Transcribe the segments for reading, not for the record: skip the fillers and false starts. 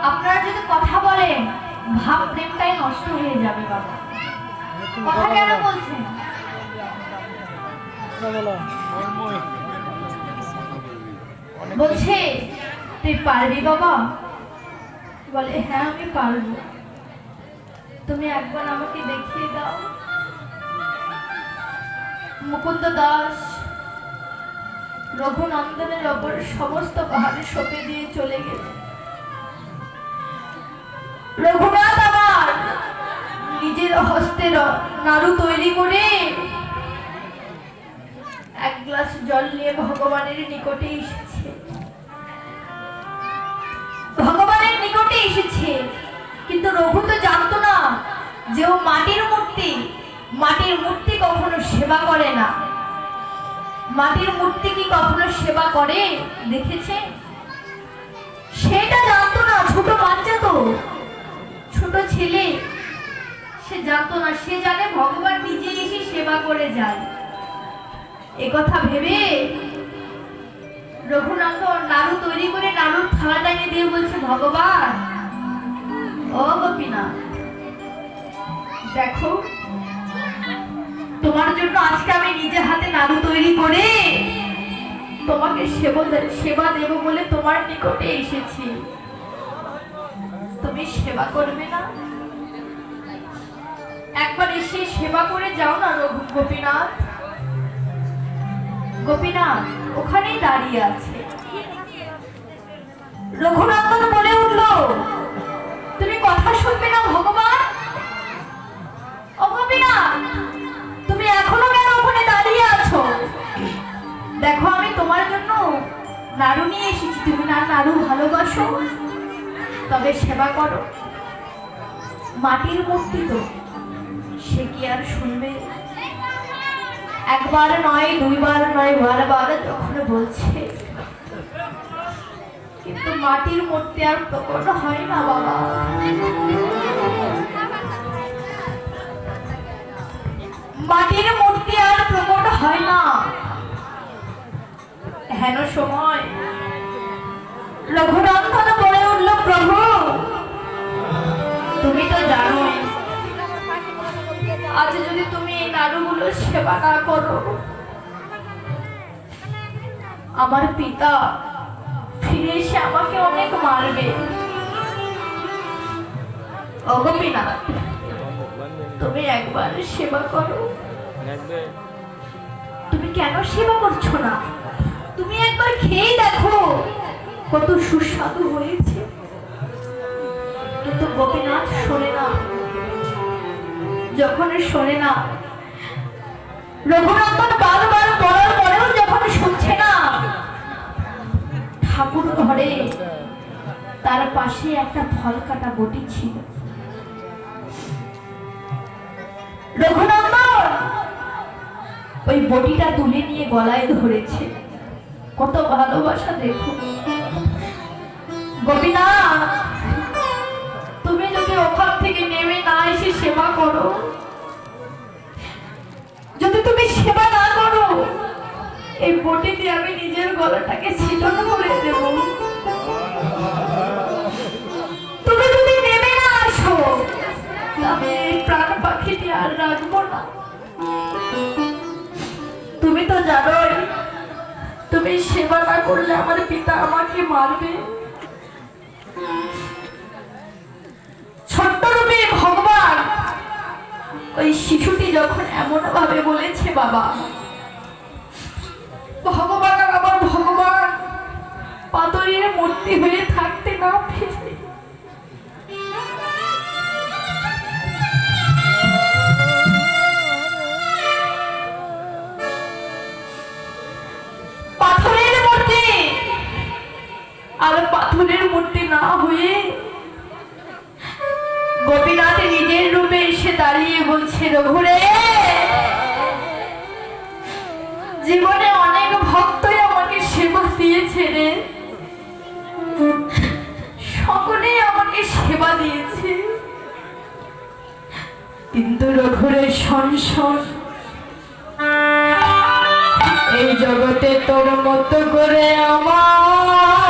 আপনারা যদি কথা বলেন ভাব প্রেমটাই নষ্ট হয়ে যাবে বাবা। কথা কেন বলছেন? বলছে তুই পারবি বাবা? বলে হ্যাঁ আমি পারবো। তুমি একবার আমাকে দেখিয়ে দাও। মুকুন্দ দাস রঘুনন্দনের ওপর সমস্ত পাহাড়ে সঁপে দিয়ে চলে গেলেন। রঘুনাথ আমার নিজের হস্তে নাড়ু তৈরি করে এক গ্লাস জল নিয়ে ভগবানের নিকটে এসেছে। ভগবানের নিকটে এসেছে, কিন্তু রঘু তো জানতো না যে ও মাটির মূর্তি। মাটির মূর্তি কখনো সেবা করে না। মাটির মূর্তি কি কখনো সেবা করে দেখেছে? সেটা জানতো না। ছোট বাচ্চা তো, ছোট ছেলে, সে জানতো না। সে জানে ভগবান নিজে এসে সেবা করে যায়। একথা ভেবে রঘুনন্দন নাড়ু তৈরি করে নাড়ুর থালাটা এনে দিয়ে বলছে, ভগবান ও গোপীনাথ দেখো, তোমার জন্য আজকে আমি নিজে হাতে নাড়ু তৈরি করে তোমাকে সেবা দেব বলে তোমার নিকটে এসেছি। তুমি সেবা করবে না? একবার এসে সেবা করে যাও না গোপীনাথ। গোপীনাথ ওখানেই দাঁড়িয়ে আছে। রঘুনন্দন বলে উঠল, তুমি কথা শুনবে না ভগবান? ও গোপীনাথ, তুমি এখনো কেন ওখানে দাঁড়িয়ে আছো? দেখো আমি তোমার জন্য নাড়ু নিয়ে এসেছি। তুমি না নাড়ু ভালোবাসো, তবে সেবা করো। মাটির মূর্তি তো, সে কি আর শুনবে? একবার নয়, দুইবার নয়, বারবার যখন বলছে, কিন্তু মাটির মূর্তি আর প্রকট হয় না বাবা। মাটির মূর্তি আর প্রকট হয় না। হেন সময় রঘুনন্দন বলে উঠল, প্রভু তুমি তো জানোই আজ যদি তুমি এই নাড়ুগুলো সেবা না করো, আমার পিতা ফিরে এসে আমাকে অনেক মারবে। ও গোপীনাথ, তুমি একবার সেবা করো। তুমি কেন সেবা করছো না? তুমি একবার খেয়ে দেখো কত সুস্বাদু হয়েছে। কিন্তু গোপীনাথ শোনে না। যখন শোনে না, রঘুনন্দন বারবার বলার পরেও যখন শুনছে না, ঠাকুর ঘরে তার পাশে একটা ফল কাটা বটি ছিল। রঘুনন্দন ওই বটিটা তুলে নিয়ে গলায় ধরেছে। কত ভালোবাসা দেখো। গোপীনাথ, তুমি যদি ওখান থেকে নেমে না এসে সেবা করো, যদি তুমি সেবা না করো, এই বটি দিয়ে আমি নিজের গলাটাকে ছিটন করে দেব। তুমি যদি নেমে না আসো, আমি এই প্রাণ পাখিটি আর রাখবো না। তুমি তো জানোই তুমি সেবা না করলে আমার পিতা আমাকে মারবে। ছোট্ট রূপে ভগবান ওই শিশুটি যখন এমন ভাবে বলেছে, বাবা ভগবান আর আমার ভগবান পাথরের মূর্তি হয়ে থাকতে না পেরে পাথরের মূর্তি আর পাথরের মূর্তি না হয়ে গোপীনাথ নিজের রূপে এসে দাঁড়িয়ে বলছে, রঘুরে জীবনে অনেক ভক্তই আমাকে সেবা দিয়েছে রে, সকলেই আমাকে সেবা দিয়েছে, কিন্তু রঘুরে সংসার এই জগতে তোর মতো করে আমার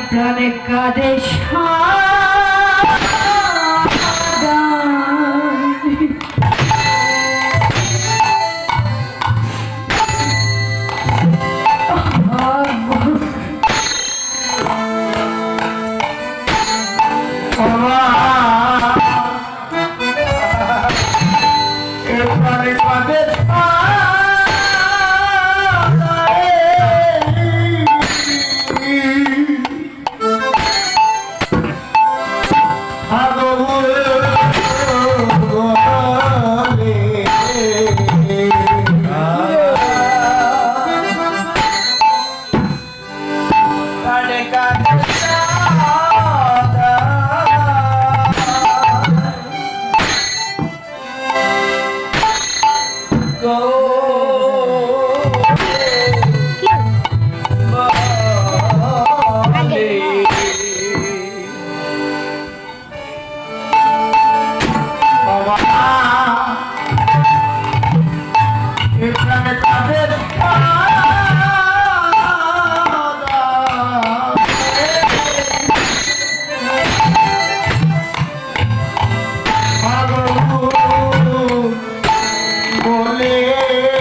প্রাণে কাঁদে বলে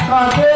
কাঁদে